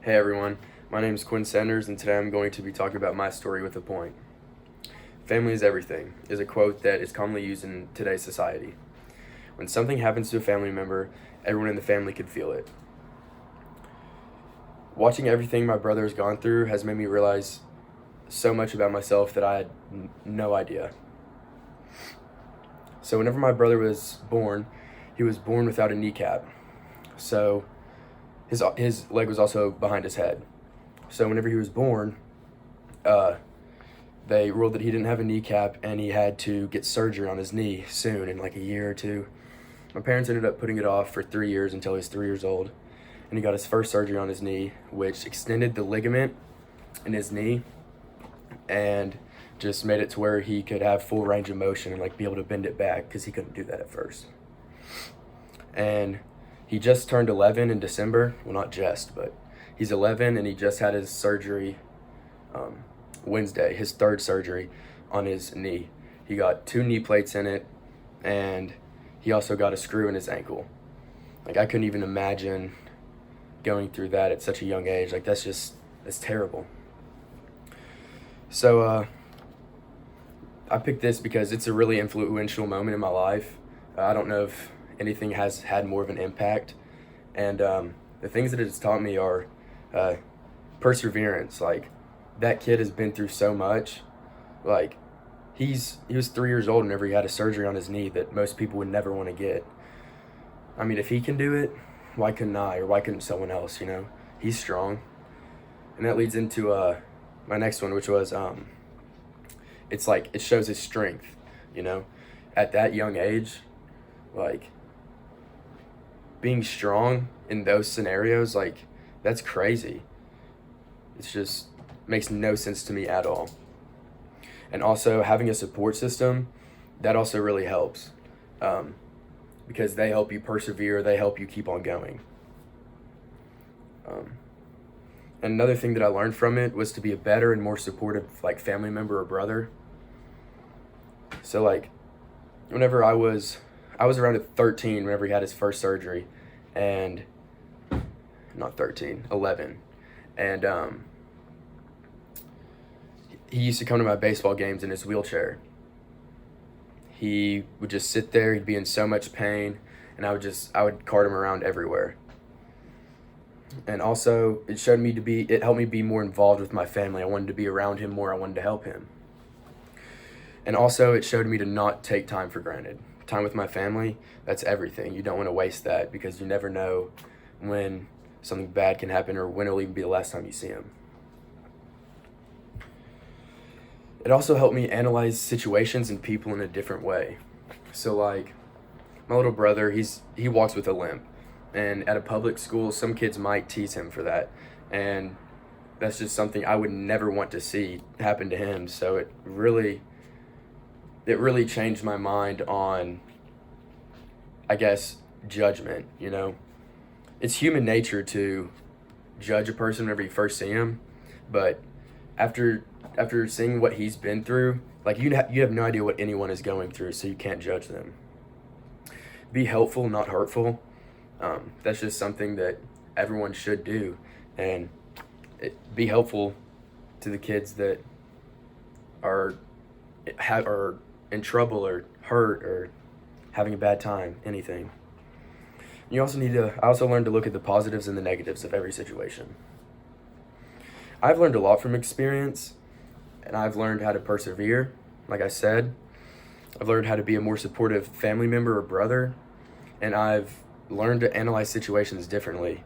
Hey everyone, my name is Quinn Sanders, and today I'm going to be talking about my story with a point. Family is everything is a quote that is commonly used in today's society. When something happens to a family member, everyone in the family can feel it. Watching everything my brother has gone through has made me realize so much about myself that I had no idea. So, whenever my brother was born, he was born without a kneecap. So, his leg was also behind his head. So whenever he was born, they ruled that he didn't have a kneecap and he had to get surgery on his knee soon, in like a year or two. My parents ended up putting it off for 3 years until he was 3 years old, and he got his first surgery on his knee, which extended the ligament in his knee and just made it to where he could have full range of motion and like be able to bend it back, because he couldn't do that at first. And he just turned 11 in December. Well, not just, but he's 11, and he just had his surgery Wednesday, his third surgery on his knee. He got 2 knee plates in it, and he also got a screw in his ankle. Like, I couldn't even imagine going through that at such a young age. Like, that's terrible. So, I picked this because it's a really influential moment in my life. I don't know if anything has had more of an impact. And the things that it has taught me are perseverance. Like, that kid has been through so much. Like, he was 3 years old whenever he had a surgery on his knee that most people would never want to get. I mean, if he can do it, why couldn't I, or why couldn't someone else? He's strong. And that leads into my next one, which was it's like it shows his strength. At that young age, like, being strong in those scenarios, like, that's crazy. It's just makes no sense to me at all. And also, having a support system, that also really helps, because they help you persevere, they help you keep on going. And another thing that I learned from it was to be a better and more supportive, like, family member or brother. So, like, whenever I was around at 13 whenever he had his first surgery, and not 13, 11. And he used to come to my baseball games in his wheelchair. He would just sit there, he'd be in so much pain, and I would cart him around everywhere. And also, it helped me be more involved with my family. I wanted to be around him more, I wanted to help him. And also, it showed me to not take time for granted. Time with my family, that's everything. You don't want to waste that, because you never know when something bad can happen or when it'll even be the last time you see him. It also helped me analyze situations and people in a different way. So, like, my little brother, he walks with a limp. And at a public school, some kids might tease him for that. And that's just something I would never want to see happen to him. So it really changed my mind on, I guess, judgment. It's human nature to judge a person whenever you first see him, but after seeing what he's been through, like, you have no idea what anyone is going through, so you can't judge them. Be helpful, not hurtful. That's just something that everyone should do, and be helpful to the kids that are in trouble or hurt or having a bad time, anything. I also learned to look at the positives and the negatives of every situation. I've learned a lot from experience, and I've learned how to persevere. Like I said, I've learned how to be a more supportive family member or brother, and I've learned to analyze situations differently.